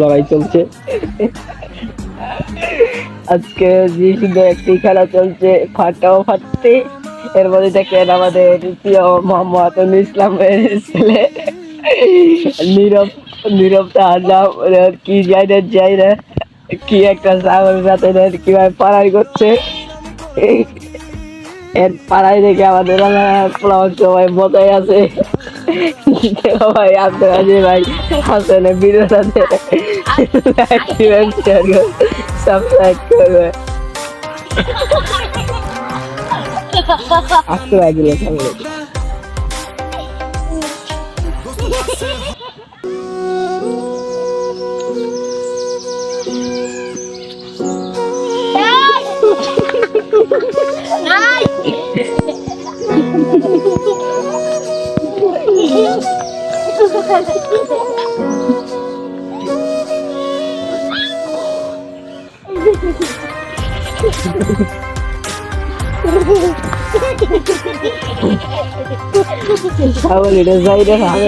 লড়াই চলছে আজকে, যে শুধু একটি খেলা চলছে ফাটাও ফাটতে। এর মধ্যে দেখেন আমাদের প্রিয় মোহাম্মদ ইসলামের ছেলে নীরব নীরব তাহার কি যাই না কি একটা ছাগল সাথে কিভাবে পাড়াই করছে। এর পাড়াই দেখে আমাদের সবাই মজাই আছে। ভাই আপনার আছে ভাই হাসেন ভিডিওটাতে সাবস্ক্রাইব করবে। আসতে লাগিল ছাগল এটা যাই রে ছাগল